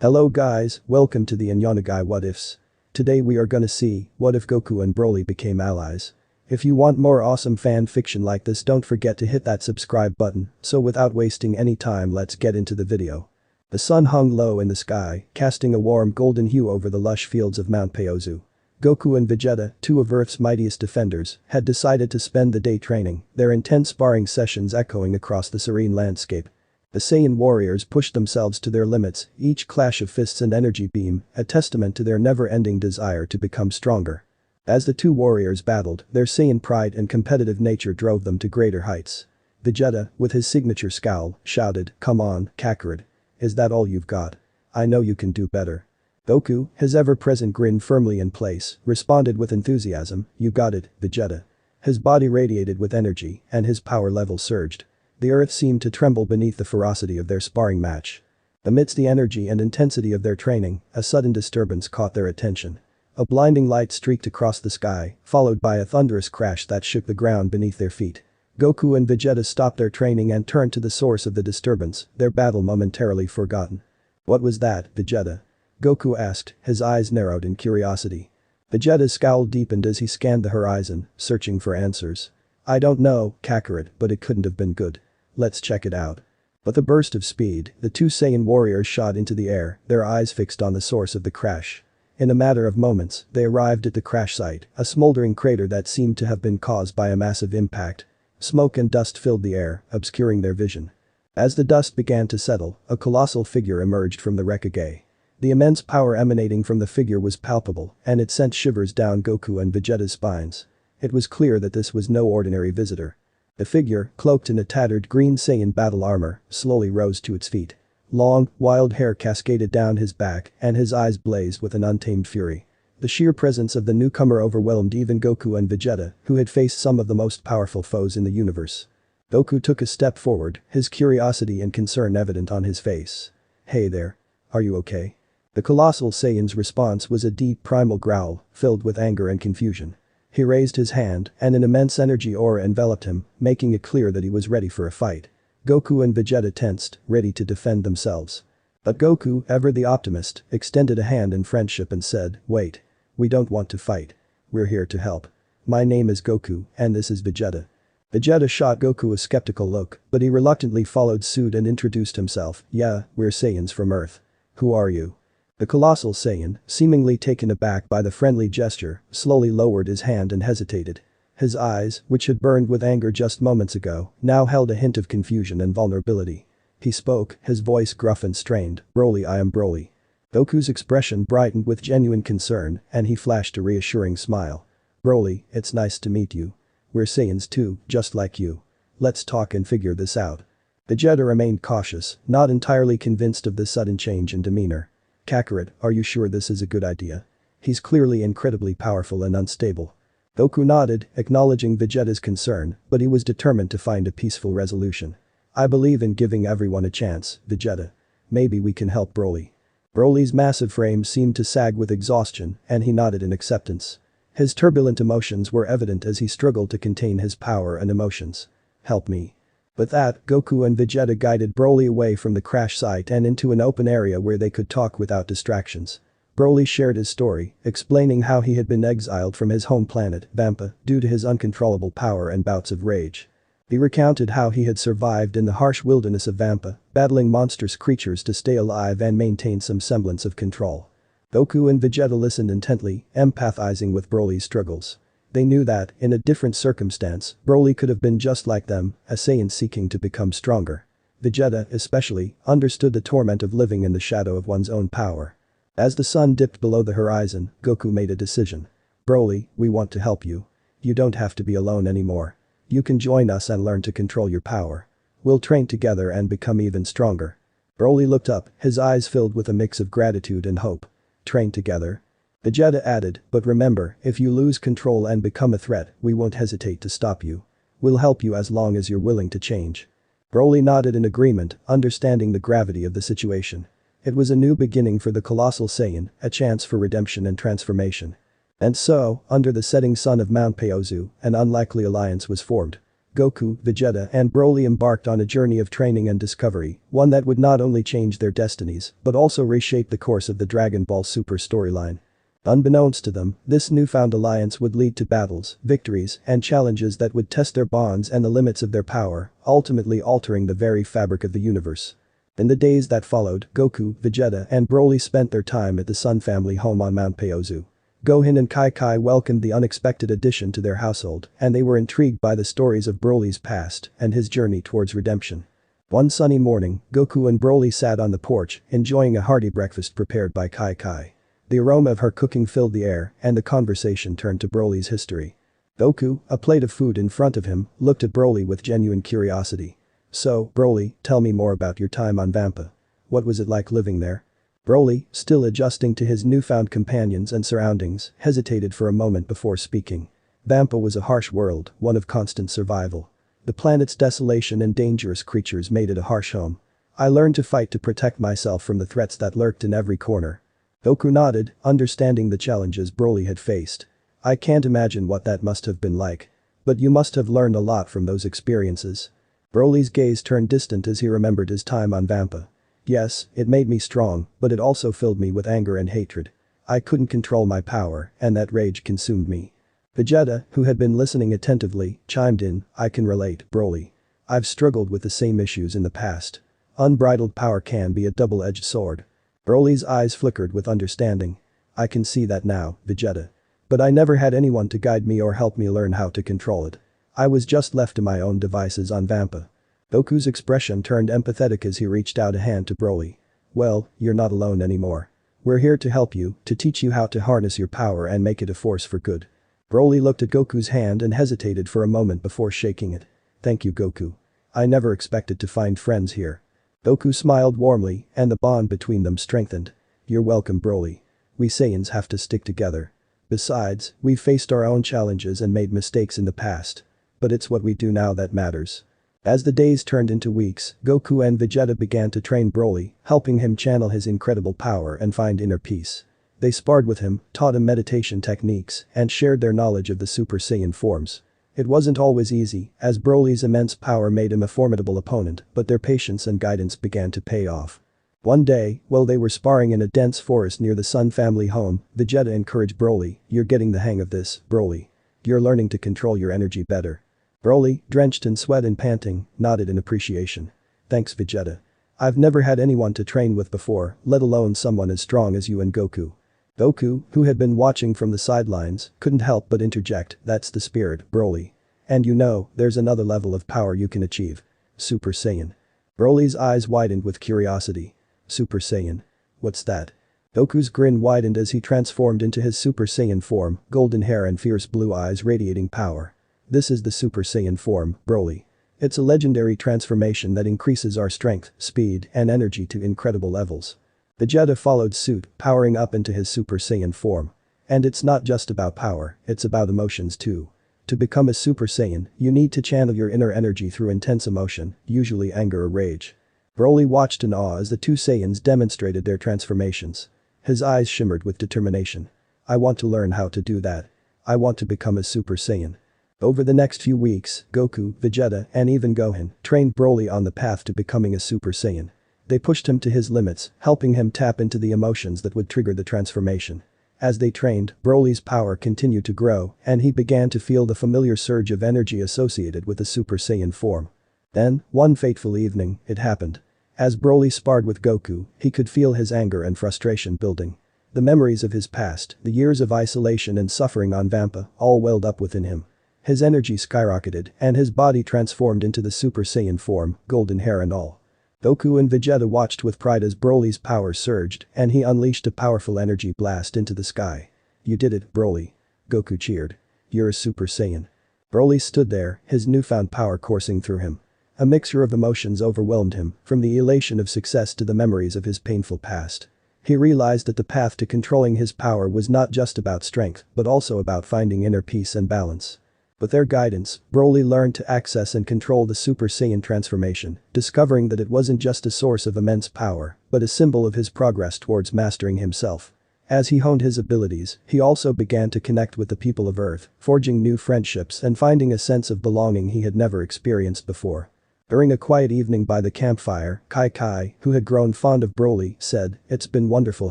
Hello guys, welcome to the Anionegai What Ifs. Today we are gonna see, what if Goku and Broly became allies? If you want more awesome fan fiction like this, don't forget to hit that subscribe button, so without wasting any time, let's get into the video. The sun hung low in the sky, casting a warm golden hue over the lush fields of Mount Paozu. Goku and Vegeta, two of Earth's mightiest defenders, had decided to spend the day training, their intense sparring sessions echoing across the serene landscape. The Saiyan warriors pushed themselves to their limits, each clash of fists and energy beam, a testament to their never-ending desire to become stronger. As the two warriors battled, their Saiyan pride and competitive nature drove them to greater heights. Vegeta, with his signature scowl, shouted, "Come on, Kakarot. Is that all you've got? I know you can do better." Goku, his ever-present grin firmly in place, responded with enthusiasm, "You got it, Vegeta." His body radiated with energy, and his power level surged. The earth seemed to tremble beneath the ferocity of their sparring match. Amidst the energy and intensity of their training, a sudden disturbance caught their attention. A blinding light streaked across the sky, followed by a thunderous crash that shook the ground beneath their feet. Goku and Vegeta stopped their training and turned to the source of the disturbance, their battle momentarily forgotten. "What was that, Vegeta?" Goku asked, his eyes narrowed in curiosity. Vegeta's scowl deepened as he scanned the horizon, searching for answers. "I don't know, Kakarot, but it couldn't have been good. Let's check it out." With a burst of speed, the two Saiyan warriors shot into the air, their eyes fixed on the source of the crash. In a matter of moments, they arrived at the crash site, a smoldering crater that seemed to have been caused by a massive impact. Smoke and dust filled the air, obscuring their vision. As the dust began to settle, a colossal figure emerged from the wreckage. The immense power emanating from the figure was palpable, and it sent shivers down Goku and Vegeta's spines. It was clear that this was no ordinary visitor. The figure, cloaked in a tattered green Saiyan battle armor, slowly rose to its feet. Long, wild hair cascaded down his back, and his eyes blazed with an untamed fury. The sheer presence of the newcomer overwhelmed even Goku and Vegeta, who had faced some of the most powerful foes in the universe. Goku took a step forward, his curiosity and concern evident on his face. "Hey there. Are you okay?" The colossal Saiyan's response was a deep primal growl, filled with anger and confusion. He raised his hand, and an immense energy aura enveloped him, making it clear that he was ready for a fight. Goku and Vegeta tensed, ready to defend themselves. But Goku, ever the optimist, extended a hand in friendship and said, "Wait. We don't want to fight. We're here to help. My name is Goku, and this is Vegeta." Vegeta shot Goku a skeptical look, but he reluctantly followed suit and introduced himself, "Yeah, we're Saiyans from Earth. Who are you?" The colossal Saiyan, seemingly taken aback by the friendly gesture, slowly lowered his hand and hesitated. His eyes, which had burned with anger just moments ago, now held a hint of confusion and vulnerability. He spoke, his voice gruff and strained, "Broly, I am Broly." Goku's expression brightened with genuine concern, and he flashed a reassuring smile. "Broly, it's nice to meet you. We're Saiyans too, just like you. Let's talk and figure this out." Vegeta remained cautious, not entirely convinced of the sudden change in demeanor. "Kakarot, are you sure this is a good idea? He's clearly incredibly powerful and unstable." Goku nodded, acknowledging Vegeta's concern, but he was determined to find a peaceful resolution. "I believe in giving everyone a chance, Vegeta. Maybe we can help Broly." Broly's massive frame seemed to sag with exhaustion, and he nodded in acceptance. His turbulent emotions were evident as he struggled to contain his power and emotions. "Help me." With that, Goku and Vegeta guided Broly away from the crash site and into an open area where they could talk without distractions. Broly shared his story, explaining how he had been exiled from his home planet, Vampa, due to his uncontrollable power and bouts of rage. He recounted how he had survived in the harsh wilderness of Vampa, battling monstrous creatures to stay alive and maintain some semblance of control. Goku and Vegeta listened intently, empathizing with Broly's struggles. They knew that, in a different circumstance, Broly could have been just like them, a Saiyan seeking to become stronger. Vegeta, especially, understood the torment of living in the shadow of one's own power. As the sun dipped below the horizon, Goku made a decision. "Broly, we want to help you. You don't have to be alone anymore. You can join us and learn to control your power. We'll train together and become even stronger." Broly looked up, his eyes filled with a mix of gratitude and hope. "Train together?" Vegeta added, "But remember, if you lose control and become a threat, we won't hesitate to stop you. We'll help you as long as you're willing to change." Broly nodded in agreement, understanding the gravity of the situation. It was a new beginning for the colossal Saiyan, a chance for redemption and transformation. And so, under the setting sun of Mount Paozu, an unlikely alliance was formed. Goku, Vegeta, and Broly embarked on a journey of training and discovery, one that would not only change their destinies, but also reshape the course of the Dragon Ball Super storyline. Unbeknownst to them, this newfound alliance would lead to battles, victories, and challenges that would test their bonds and the limits of their power, ultimately altering the very fabric of the universe. In the days that followed, Goku, Vegeta, and Broly spent their time at the Sun family home on Mount Paozu. Gohan and Kai welcomed the unexpected addition to their household, and they were intrigued by the stories of Broly's past and his journey towards redemption. One sunny morning, Goku and Broly sat on the porch, enjoying a hearty breakfast prepared by Kai. The aroma of her cooking filled the air, and the conversation turned to Broly's history. Goku, a plate of food in front of him, looked at Broly with genuine curiosity. "So, Broly, tell me more about your time on Vampa. What was it like living there?" Broly, still adjusting to his newfound companions and surroundings, hesitated for a moment before speaking. Vampa was a harsh world, one of constant survival. The planet's desolation and dangerous creatures made it a harsh home. I learned to fight to protect myself from the threats that lurked in every corner. Goku nodded, understanding the challenges Broly had faced. "I can't imagine what that must have been like. But you must have learned a lot from those experiences." Broly's gaze turned distant as he remembered his time on Vampa. "Yes, it made me strong, but it also filled me with anger and hatred. I couldn't control my power, and that rage consumed me." Vegeta, who had been listening attentively, chimed in, "I can relate, Broly. I've struggled with the same issues in the past. Unbridled power can be a double-edged sword." Broly's eyes flickered with understanding. "I can see that now, Vegeta. But I never had anyone to guide me or help me learn how to control it. I was just left to my own devices on Vampa." Goku's expression turned empathetic as he reached out a hand to Broly. "Well, you're not alone anymore. We're here to help you, to teach you how to harness your power and make it a force for good." Broly looked at Goku's hand and hesitated for a moment before shaking it. "Thank you, Goku. I never expected to find friends here." Goku smiled warmly, and the bond between them strengthened. "You're welcome, Broly. We Saiyans have to stick together. Besides, we've faced our own challenges and made mistakes in the past. But it's what we do now that matters." As the days turned into weeks, Goku and Vegeta began to train Broly, helping him channel his incredible power and find inner peace. They sparred with him, taught him meditation techniques, and shared their knowledge of the Super Saiyan forms. It wasn't always easy, as Broly's immense power made him a formidable opponent, but their patience and guidance began to pay off. One day, while they were sparring in a dense forest near the Sun family home, Vegeta encouraged Broly, "You're getting the hang of this, Broly. You're learning to control your energy better." Broly, drenched in sweat and panting, nodded in appreciation. "Thanks, Vegeta. I've never had anyone to train with before, let alone someone as strong as you and Goku." Goku, who had been watching from the sidelines, couldn't help but interject, "That's the spirit, Broly. And you know, there's another level of power you can achieve. Super Saiyan." Broly's eyes widened with curiosity. "Super Saiyan? What's that?" Goku's grin widened as he transformed into his Super Saiyan form, golden hair and fierce blue eyes radiating power. "This is the Super Saiyan form, Broly. It's a legendary transformation that increases our strength, speed, and energy to incredible levels." Vegeta followed suit, powering up into his Super Saiyan form. "And it's not just about power, it's about emotions too. To become a Super Saiyan, you need to channel your inner energy through intense emotion, usually anger or rage." Broly watched in awe as the two Saiyans demonstrated their transformations. His eyes shimmered with determination. "I want to learn how to do that. I want to become a Super Saiyan." Over the next few weeks, Goku, Vegeta, and even Gohan trained Broly on the path to becoming a Super Saiyan. They pushed him to his limits, helping him tap into the emotions that would trigger the transformation. As they trained, Broly's power continued to grow, and he began to feel the familiar surge of energy associated with the Super Saiyan form. Then, one fateful evening, it happened. As Broly sparred with Goku, he could feel his anger and frustration building. The memories of his past, the years of isolation and suffering on Vampa, all welled up within him. His energy skyrocketed, and his body transformed into the Super Saiyan form, golden hair and all. Goku and Vegeta watched with pride as Broly's power surged, and he unleashed a powerful energy blast into the sky. "You did it, Broly." Goku cheered. "You're a Super Saiyan." Broly stood there, his newfound power coursing through him. A mixture of emotions overwhelmed him, from the elation of success to the memories of his painful past. He realized that the path to controlling his power was not just about strength, but also about finding inner peace and balance. With their guidance, Broly learned to access and control the Super Saiyan transformation, discovering that it wasn't just a source of immense power, but a symbol of his progress towards mastering himself. As he honed his abilities, he also began to connect with the people of Earth, forging new friendships and finding a sense of belonging he had never experienced before. During a quiet evening by the campfire, Kai, who had grown fond of Broly, said, "It's been wonderful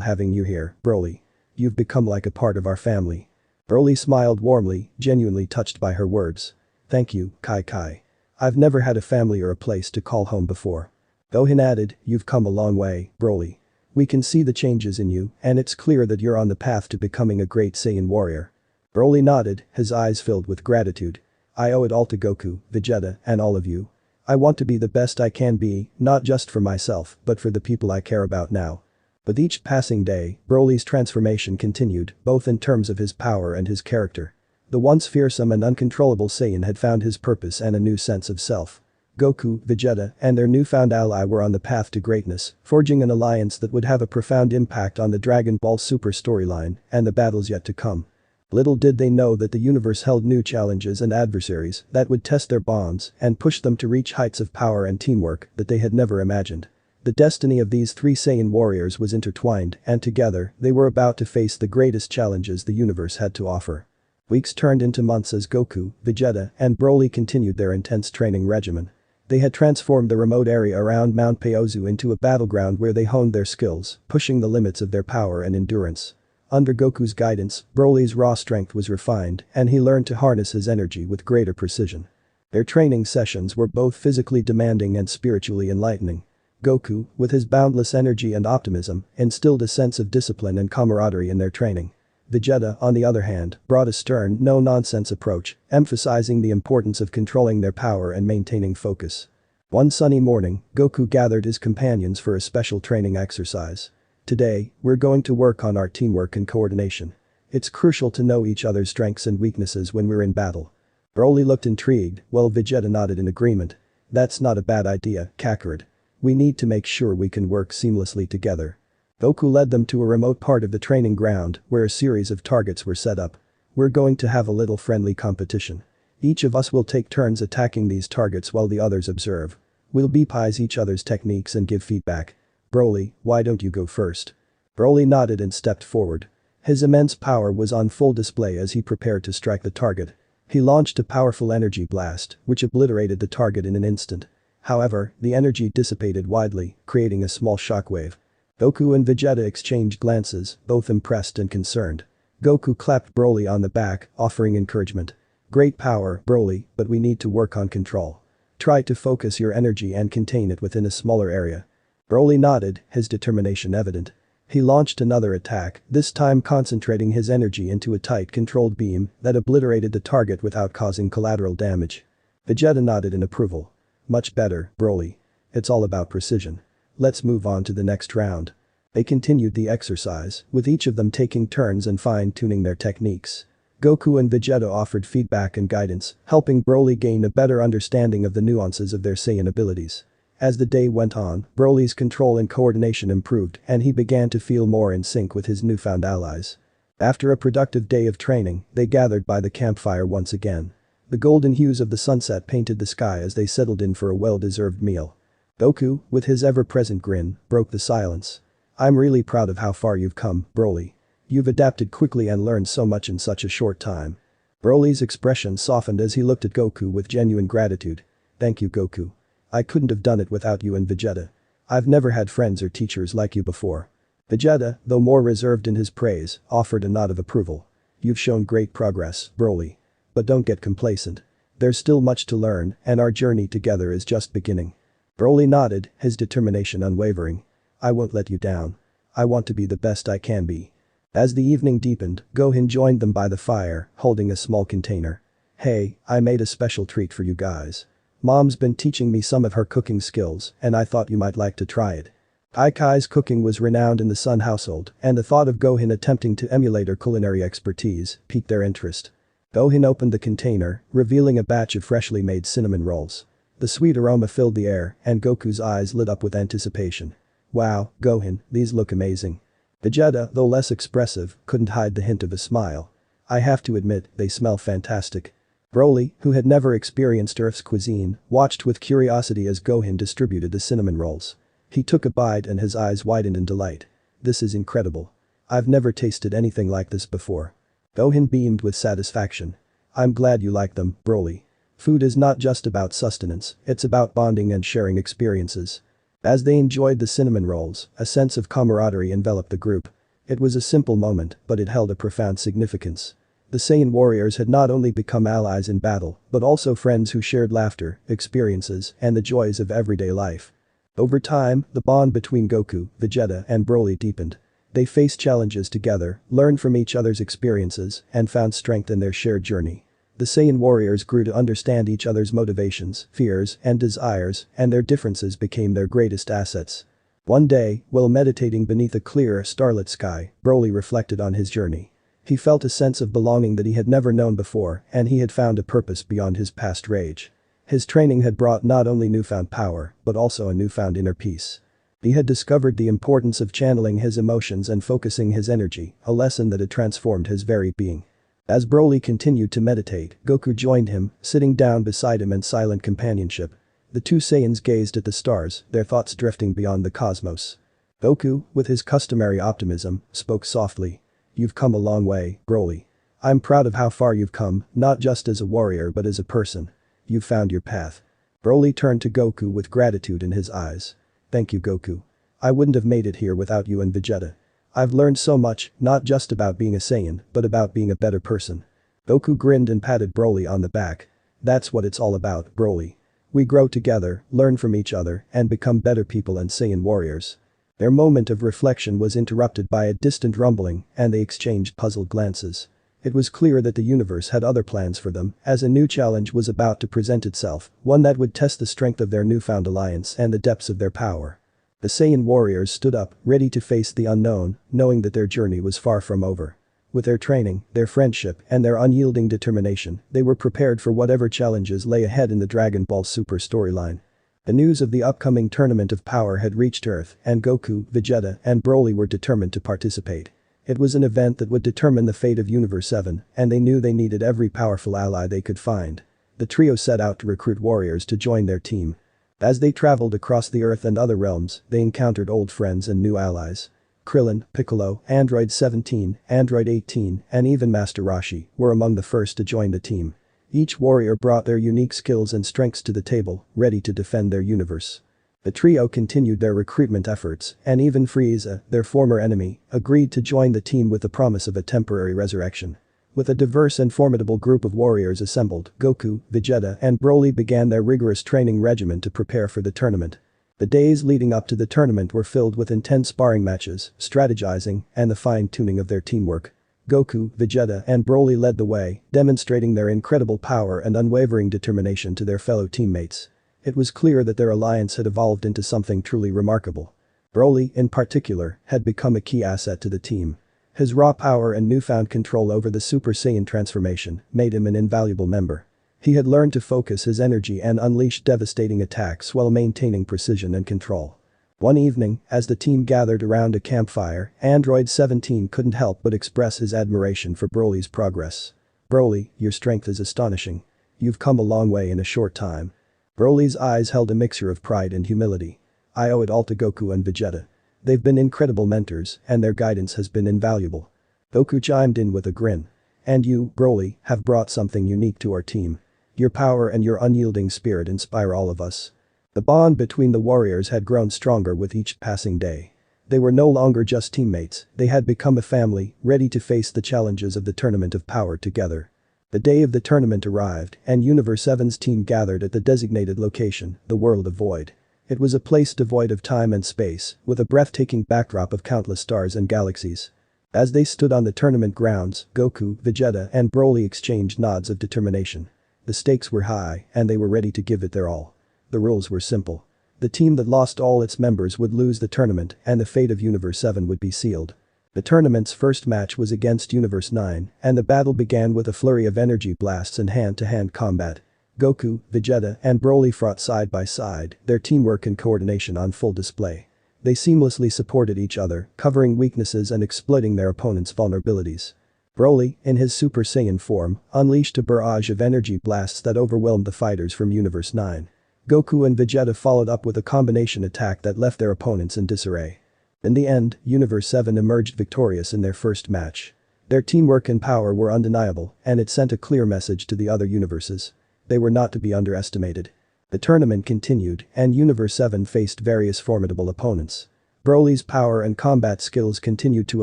having you here, Broly. You've become like a part of our family." Broly smiled warmly, genuinely touched by her words. "Thank you, Kai. I've never had a family or a place to call home before." Gohan added, "You've come a long way, Broly. We can see the changes in you, and it's clear that you're on the path to becoming a great Saiyan warrior." Broly nodded, his eyes filled with gratitude. "I owe it all to Goku, Vegeta, and all of you. I want to be the best I can be, not just for myself, but for the people I care about now." With each passing day, Broly's transformation continued, both in terms of his power and his character. The once fearsome and uncontrollable Saiyan had found his purpose and a new sense of self. Goku, Vegeta, and their newfound ally were on the path to greatness, forging an alliance that would have a profound impact on the Dragon Ball Super storyline and the battles yet to come. Little did they know that the universe held new challenges and adversaries that would test their bonds and push them to reach heights of power and teamwork that they had never imagined. The destiny of these three Saiyan warriors was intertwined, and together, they were about to face the greatest challenges the universe had to offer. Weeks turned into months as Goku, Vegeta, and Broly continued their intense training regimen. They had transformed the remote area around Mount Paozu into a battleground where they honed their skills, pushing the limits of their power and endurance. Under Goku's guidance, Broly's raw strength was refined, and he learned to harness his energy with greater precision. Their training sessions were both physically demanding and spiritually enlightening. Goku, with his boundless energy and optimism, instilled a sense of discipline and camaraderie in their training. Vegeta, on the other hand, brought a stern, no-nonsense approach, emphasizing the importance of controlling their power and maintaining focus. One sunny morning, Goku gathered his companions for a special training exercise. "Today, we're going to work on our teamwork and coordination. It's crucial to know each other's strengths and weaknesses when we're in battle." Broly looked intrigued, while Vegeta nodded in agreement. "That's not a bad idea, Kakarot. We need to make sure we can work seamlessly together." Goku led them to a remote part of the training ground where a series of targets were set up. "We're going to have a little friendly competition. Each of us will take turns attacking these targets while the others observe. We'll beepize each other's techniques and give feedback. Broly, why don't you go first?" Broly nodded and stepped forward. His immense power was on full display as he prepared to strike the target. He launched a powerful energy blast, which obliterated the target in an instant. However, the energy dissipated widely, creating a small shockwave. Goku and Vegeta exchanged glances, both impressed and concerned. Goku clapped Broly on the back, offering encouragement. "Great power, Broly, but we need to work on control. Try to focus your energy and contain it within a smaller area." Broly nodded, his determination evident. He launched another attack, this time concentrating his energy into a tight controlled beam that obliterated the target without causing collateral damage. Vegeta nodded in approval. "Much better, Broly. It's all about precision. Let's move on to the next round." They continued the exercise, with each of them taking turns and fine-tuning their techniques. Goku and Vegeta offered feedback and guidance, helping Broly gain a better understanding of the nuances of their Saiyan abilities. As the day went on, Broly's control and coordination improved, and he began to feel more in sync with his newfound allies. After a productive day of training, they gathered by the campfire once again. The golden hues of the sunset painted the sky as they settled in for a well-deserved meal. Goku, with his ever-present grin, broke the silence. "I'm really proud of how far you've come, Broly. You've adapted quickly and learned so much in such a short time." Broly's expression softened as he looked at Goku with genuine gratitude. "Thank you, Goku. I couldn't have done it without you and Vegeta. I've never had friends or teachers like you before." Vegeta, though more reserved in his praise, offered a nod of approval. "You've shown great progress, Broly. But don't get complacent. There's still much to learn, and our journey together is just beginning." Broly nodded, his determination unwavering. "I won't let you down. I want to be the best I can be." As the evening deepened, Gohan joined them by the fire, holding a small container. "Hey, I made a special treat for you guys. Mom's been teaching me some of her cooking skills, and I thought you might like to try it." Kai's cooking was renowned in the Sun household, and the thought of Gohan attempting to emulate her culinary expertise piqued their interest. Gohan opened the container, revealing a batch of freshly made cinnamon rolls. The sweet aroma filled the air, and Goku's eyes lit up with anticipation. "Wow, Gohan, these look amazing." Vegeta, though less expressive, couldn't hide the hint of a smile. "I have to admit, they smell fantastic." Broly, who had never experienced Earth's cuisine, watched with curiosity as Gohan distributed the cinnamon rolls. He took a bite and his eyes widened in delight. "This is incredible. I've never tasted anything like this before. Gohan beamed with satisfaction. I'm glad you like them, Broly. Food is not just about sustenance, it's about bonding and sharing experiences. As they enjoyed the cinnamon rolls, a sense of camaraderie enveloped the group. It was a simple moment, but it held a profound significance. The Saiyan warriors had not only become allies in battle, but also friends who shared laughter, experiences, and the joys of everyday life. Over time, the bond between Goku, Vegeta, and Broly deepened. They faced challenges together, learned from each other's experiences, and found strength in their shared journey. The Saiyan warriors grew to understand each other's motivations, fears, and desires, and their differences became their greatest assets. One day, while meditating beneath a clear, starlit sky, Broly reflected on his journey. He felt a sense of belonging that he had never known before, and he had found a purpose beyond his past rage. His training had brought not only newfound power, but also a newfound inner peace. He had discovered the importance of channeling his emotions and focusing his energy, a lesson that had transformed his very being. As Broly continued to meditate, Goku joined him, sitting down beside him in silent companionship. The two Saiyans gazed at the stars, their thoughts drifting beyond the cosmos. Goku, with his customary optimism, spoke softly. You've come a long way, Broly. I'm proud of how far you've come, not just as a warrior but as a person. You've found your path. Broly turned to Goku with gratitude in his eyes. Thank you, Goku. I wouldn't have made it here without you and Vegeta. I've learned so much, not just about being a Saiyan, but about being a better person. Goku grinned and patted Broly on the back. That's what it's all about, Broly. We grow together, learn from each other, and become better people and Saiyan warriors. Their moment of reflection was interrupted by a distant rumbling, and they exchanged puzzled glances. It was clear that the universe had other plans for them, as a new challenge was about to present itself, one that would test the strength of their newfound alliance and the depths of their power. The Saiyan warriors stood up, ready to face the unknown, knowing that their journey was far from over. With their training, their friendship, and their unyielding determination, they were prepared for whatever challenges lay ahead in the Dragon Ball Super storyline. The news of the upcoming Tournament of Power had reached Earth, and Goku, Vegeta, and Broly were determined to participate. It was an event that would determine the fate of Universe 7, and they knew they needed every powerful ally they could find. The trio set out to recruit warriors to join their team. As they traveled across the Earth and other realms, they encountered old friends and new allies. Krillin, Piccolo, Android 17, Android 18, and even Master Roshi were among the first to join the team. Each warrior brought their unique skills and strengths to the table, ready to defend their universe. The trio continued their recruitment efforts, and even Frieza, their former enemy, agreed to join the team with the promise of a temporary resurrection. With a diverse and formidable group of warriors assembled, Goku, Vegeta, and Broly began their rigorous training regimen to prepare for the tournament. The days leading up to the tournament were filled with intense sparring matches, strategizing, and the fine-tuning of their teamwork. Goku, Vegeta, and Broly led the way, demonstrating their incredible power and unwavering determination to their fellow teammates. It was clear that their alliance had evolved into something truly remarkable. Broly, in particular, had become a key asset to the team. His raw power and newfound control over the Super Saiyan transformation made him an invaluable member. He had learned to focus his energy and unleash devastating attacks while maintaining precision and control. One evening, as the team gathered around a campfire, Android 17 couldn't help but express his admiration for Broly's progress. Broly, your strength is astonishing. You've come a long way in a short time. Broly's eyes held a mixture of pride and humility. I owe it all to Goku and Vegeta. They've been incredible mentors, and their guidance has been invaluable. Goku chimed in with a grin. And you, Broly, have brought something unique to our team. Your power and your unyielding spirit inspire all of us. The bond between the warriors had grown stronger with each passing day. They were no longer just teammates, they had become a family, ready to face the challenges of the Tournament of Power together. The day of the tournament arrived, and Universe 7's team gathered at the designated location, the World of Void. It was a place devoid of time and space, with a breathtaking backdrop of countless stars and galaxies. As they stood on the tournament grounds, Goku, Vegeta, and Broly exchanged nods of determination. The stakes were high, and they were ready to give it their all. The rules were simple. The team that lost all its members would lose the tournament, and the fate of Universe 7 would be sealed. The tournament's first match was against Universe 9, and the battle began with a flurry of energy blasts and hand-to-hand combat. Goku, Vegeta, and Broly fought side by side, their teamwork and coordination on full display. They seamlessly supported each other, covering weaknesses and exploiting their opponent's vulnerabilities. Broly, in his Super Saiyan form, unleashed a barrage of energy blasts that overwhelmed the fighters from Universe 9. Goku and Vegeta followed up with a combination attack that left their opponents in disarray. In the end, Universe 7 emerged victorious in their first match. Their teamwork and power were undeniable, and it sent a clear message to the other universes. They were not to be underestimated. The tournament continued, and Universe 7 faced various formidable opponents. Broly's power and combat skills continued to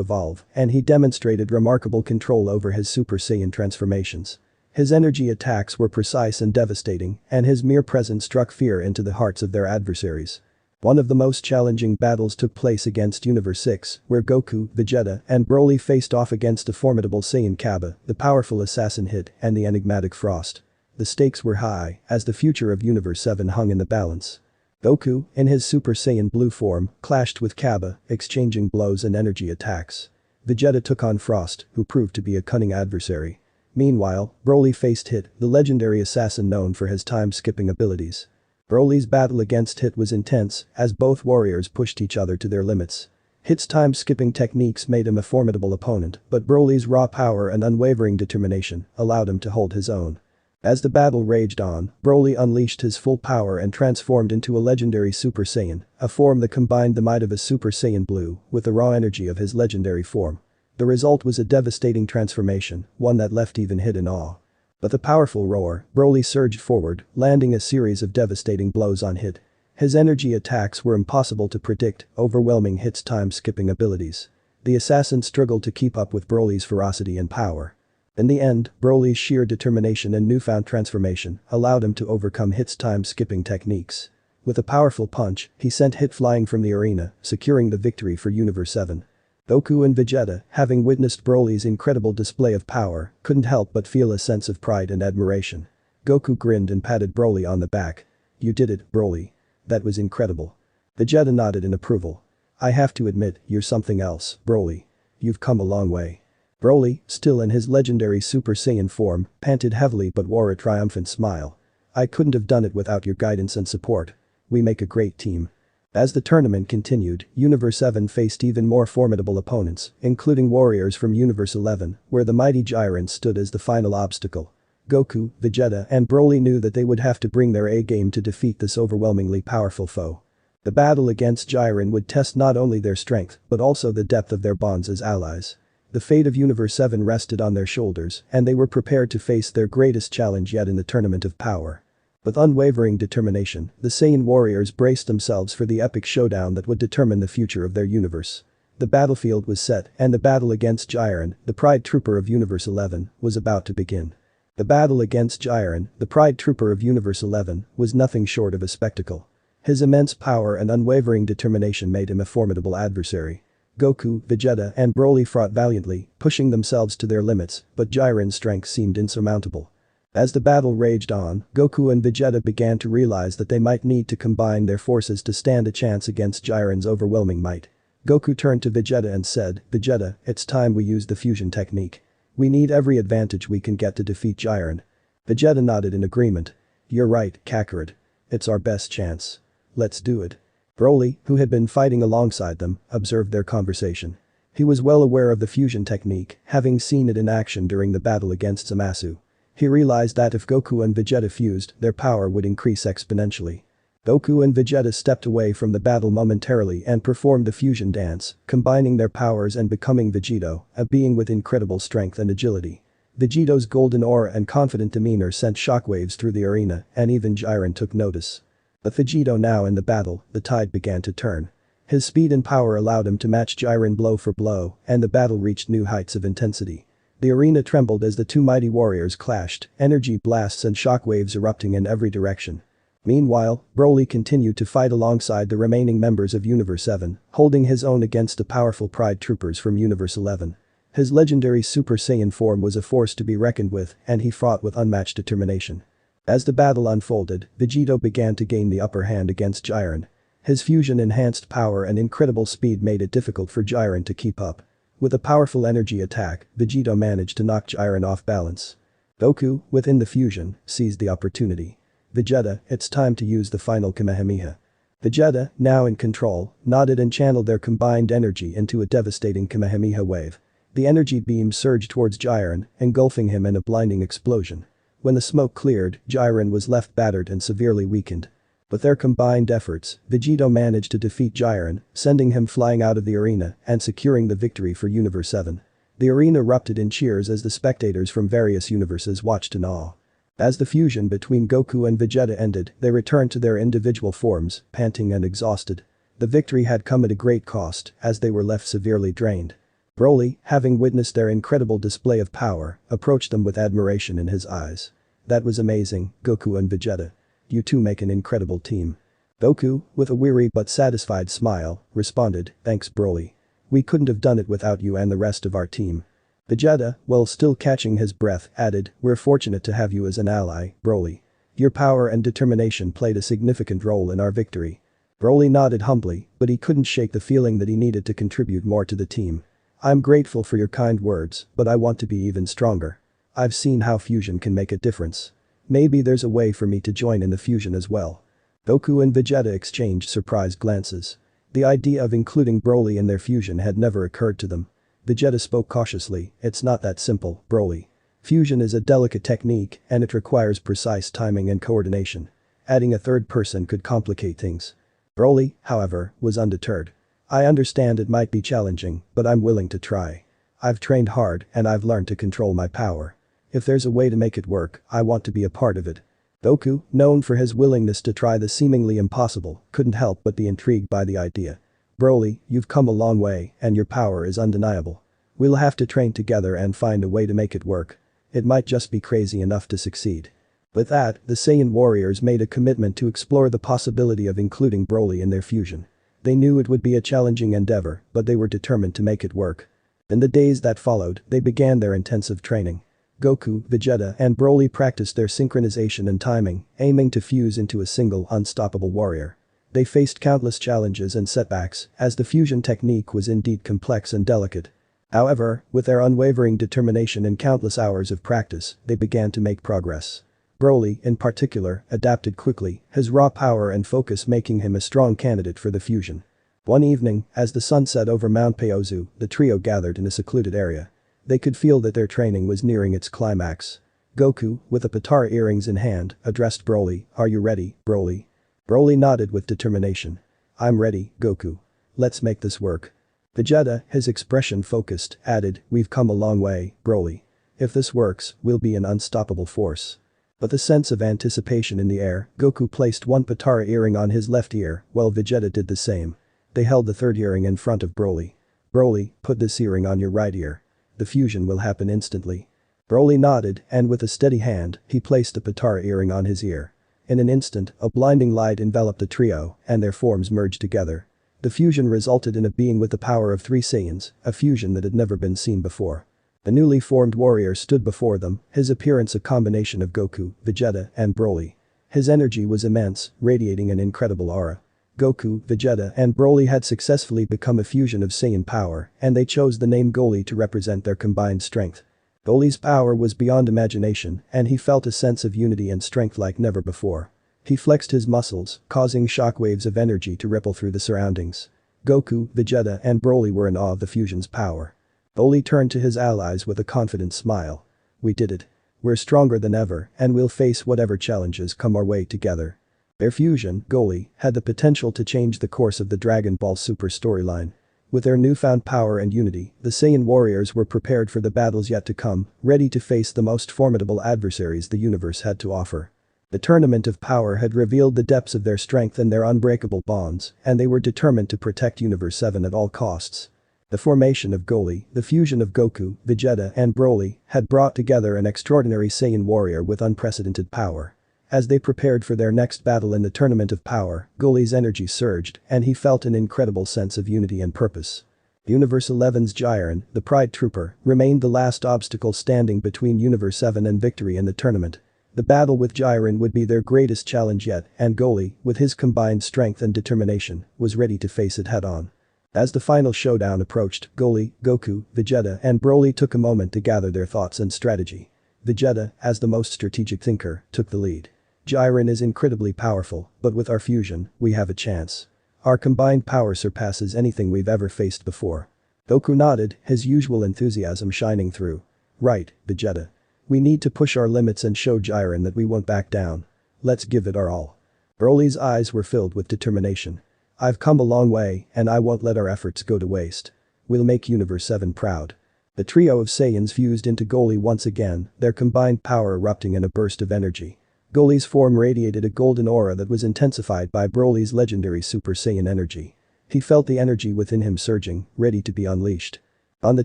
evolve, and he demonstrated remarkable control over his Super Saiyan transformations. His energy attacks were precise and devastating, and his mere presence struck fear into the hearts of their adversaries. One of the most challenging battles took place against Universe 6, where Goku, Vegeta, and Broly faced off against a formidable Saiyan Kaba, the powerful assassin Hit, and the enigmatic Frost. The stakes were high, as the future of Universe 7 hung in the balance. Goku, in his Super Saiyan Blue form, clashed with Kaba, exchanging blows and energy attacks. Vegeta took on Frost, who proved to be a cunning adversary. Meanwhile, Broly faced Hit, the legendary assassin known for his time-skipping abilities. Broly's battle against Hit was intense, as both warriors pushed each other to their limits. Hit's time-skipping techniques made him a formidable opponent, but Broly's raw power and unwavering determination allowed him to hold his own. As the battle raged on, Broly unleashed his full power and transformed into a legendary Super Saiyan, a form that combined the might of a Super Saiyan Blue with the raw energy of his legendary form. The result was a devastating transformation, one that left even Hit in awe. With a powerful roar, Broly surged forward, landing a series of devastating blows on Hit. His energy attacks were impossible to predict, overwhelming Hit's time-skipping abilities. The assassin struggled to keep up with Broly's ferocity and power. In the end, Broly's sheer determination and newfound transformation allowed him to overcome Hit's time-skipping techniques. With a powerful punch, he sent Hit flying from the arena, securing the victory for Universe 7. Goku and Vegeta, having witnessed Broly's incredible display of power, couldn't help but feel a sense of pride and admiration. Goku grinned and patted Broly on the back. "You did it, Broly. That was incredible." Vegeta nodded in approval. "I have to admit, you're something else, Broly. You've come a long way." Broly, still in his legendary Super Saiyan form, panted heavily but wore a triumphant smile. "I couldn't have done it without your guidance and support. We make a great team." As the tournament continued, Universe 7 faced even more formidable opponents, including warriors from Universe 11, where the mighty Jiren stood as the final obstacle. Goku, Vegeta, and Broly knew that they would have to bring their A-game to defeat this overwhelmingly powerful foe. The battle against Jiren would test not only their strength, but also the depth of their bonds as allies. The fate of Universe 7 rested on their shoulders, and they were prepared to face their greatest challenge yet in the tournament of power. With unwavering determination, the Saiyan warriors braced themselves for the epic showdown that would determine the future of their universe. The battlefield was set, and the battle against Jiren, the Pride Trooper of Universe 11, was about to begin. The battle against Jiren, the Pride Trooper of Universe 11, was nothing short of a spectacle. His immense power and unwavering determination made him a formidable adversary. Goku, Vegeta, and Broly fought valiantly, pushing themselves to their limits, but Jiren's strength seemed insurmountable. As the battle raged on, Goku and Vegeta began to realize that they might need to combine their forces to stand a chance against Jiren's overwhelming might. Goku turned to Vegeta and said, "Vegeta, it's time we use the fusion technique. We need every advantage we can get to defeat Jiren." Vegeta nodded in agreement. "You're right, Kakarot. It's our best chance. Let's do it." Broly, who had been fighting alongside them, observed their conversation. He was well aware of the fusion technique, having seen it in action during the battle against Zamasu. He realized that if Goku and Vegeta fused, their power would increase exponentially. Goku and Vegeta stepped away from the battle momentarily and performed the fusion dance, combining their powers and becoming Vegito, a being with incredible strength and agility. Vegito's golden aura and confident demeanor sent shockwaves through the arena, and even Jiren took notice. With Vegito now in the battle, the tide began to turn. His speed and power allowed him to match Jiren blow for blow, and the battle reached new heights of intensity. The arena trembled as the two mighty warriors clashed, energy blasts and shockwaves erupting in every direction. Meanwhile, Broly continued to fight alongside the remaining members of Universe 7, holding his own against the powerful Pride Troopers from Universe 11. His legendary Super Saiyan form was a force to be reckoned with, and he fought with unmatched determination. As the battle unfolded, Vegito began to gain the upper hand against Jiren. His fusion-enhanced power and incredible speed made it difficult for Jiren to keep up. With a powerful energy attack, Vegito managed to knock Jiren off balance. Goku, within the fusion, seized the opportunity. "Vegeta, it's time to use the final Kamehameha." Vegeta, now in control, nodded and channeled their combined energy into a devastating Kamehameha wave. The energy beam surged towards Jiren, engulfing him in a blinding explosion. When the smoke cleared, Jiren was left battered and severely weakened. With their combined efforts, Vegito managed to defeat Jiren, sending him flying out of the arena and securing the victory for Universe 7. The arena erupted in cheers as the spectators from various universes watched in awe. As the fusion between Goku and Vegeta ended, they returned to their individual forms, panting and exhausted. The victory had come at a great cost, as they were left severely drained. Broly, having witnessed their incredible display of power, approached them with admiration in his eyes. "That was amazing, Goku and Vegeta. You two make an incredible team." Goku, with a weary but satisfied smile, responded, "Thanks Broly. We couldn't have done it without you and the rest of our team." Vegeta, while still catching his breath, added, "We're fortunate to have you as an ally, Broly. Your power and determination played a significant role in our victory." Broly nodded humbly, but he couldn't shake the feeling that he needed to contribute more to the team. "I'm grateful for your kind words, but I want to be even stronger. I've seen how fusion can make a difference. Maybe there's a way for me to join in the fusion as well." Goku and Vegeta exchanged surprised glances. The idea of including Broly in their fusion had never occurred to them. Vegeta spoke cautiously, "It's not that simple, Broly. Fusion is a delicate technique and it requires precise timing and coordination. Adding a third person could complicate things." Broly, however, was undeterred. "I understand it might be challenging, but I'm willing to try. I've trained hard and I've learned to control my power. If there's a way to make it work, I want to be a part of it." Goku, known for his willingness to try the seemingly impossible, couldn't help but be intrigued by the idea. "Broly, you've come a long way and your power is undeniable. We'll have to train together and find a way to make it work. It might just be crazy enough to succeed." With that, the Saiyan warriors made a commitment to explore the possibility of including Broly in their fusion. They knew it would be a challenging endeavor, but they were determined to make it work. In the days that followed, they began their intensive training. Goku, Vegeta and Broly practiced their synchronization and timing, aiming to fuse into a single unstoppable warrior. They faced countless challenges and setbacks, as the fusion technique was indeed complex and delicate. However, with their unwavering determination and countless hours of practice, they began to make progress. Broly, in particular, adapted quickly, his raw power and focus making him a strong candidate for the fusion. One evening, as the sun set over Mount Paozu, the trio gathered in a secluded area. They could feel that their training was nearing its climax. Goku, with the Potara earrings in hand, addressed Broly, "Are you ready, Broly?" Broly nodded with determination. "I'm ready, Goku. Let's make this work." Vegeta, his expression focused, added, "We've come a long way, Broly. If this works, we'll be an unstoppable force." With a sense of anticipation in the air, Goku placed one Potara earring on his left ear, while Vegeta did the same. They held the third earring in front of Broly. "Broly, put this earring on your right ear. The fusion will happen instantly." Broly nodded and with a steady hand, he placed the Potara earring on his ear. In an instant, a blinding light enveloped the trio and their forms merged together. The fusion resulted in a being with the power of 3 Saiyans, a fusion that had never been seen before. The newly formed warrior stood before them, his appearance a combination of Goku, Vegeta and Broly. His energy was immense, radiating an incredible aura. Goku, Vegeta and Broly had successfully become a fusion of Saiyan power and they chose the name Goly to represent their combined strength. Goly's power was beyond imagination and he felt a sense of unity and strength like never before. He flexed his muscles, causing shockwaves of energy to ripple through the surroundings. Goku, Vegeta and Broly were in awe of the fusion's power. Goly turned to his allies with a confident smile. "We did it. We're stronger than ever and we'll face whatever challenges come our way together." Their fusion, Goly, had the potential to change the course of the Dragon Ball Super storyline. With their newfound power and unity, the Saiyan warriors were prepared for the battles yet to come, ready to face the most formidable adversaries the universe had to offer. The tournament of power had revealed the depths of their strength and their unbreakable bonds, and they were determined to protect Universe 7 at all costs. The formation of Goly, the fusion of Goku, Vegeta and Broly, had brought together an extraordinary Saiyan warrior with unprecedented power. As they prepared for their next battle in the tournament of power, Goly's energy surged and he felt an incredible sense of unity and purpose. Universe 11's Jiren, the Pride Trooper, remained the last obstacle standing between Universe 7 and victory in the tournament. The battle with Jiren would be their greatest challenge yet and Goly, with his combined strength and determination, was ready to face it head-on. As the final showdown approached, Goly, Goku, Vegeta and Broly took a moment to gather their thoughts and strategy. Vegeta, as the most strategic thinker, took the lead. "Jiren is incredibly powerful, but with our fusion, we have a chance. Our combined power surpasses anything we've ever faced before." Goku nodded, his usual enthusiasm shining through. "Right, Vegeta. We need to push our limits and show Jiren that we won't back down. Let's give it our all." Broly's eyes were filled with determination. "I've come a long way, and I won't let our efforts go to waste. We'll make Universe 7 proud." The trio of Saiyans fused into Goly once again, their combined power erupting in a burst of energy. Goly's form radiated a golden aura that was intensified by Broly's legendary Super Saiyan energy. He felt the energy within him surging, ready to be unleashed. On the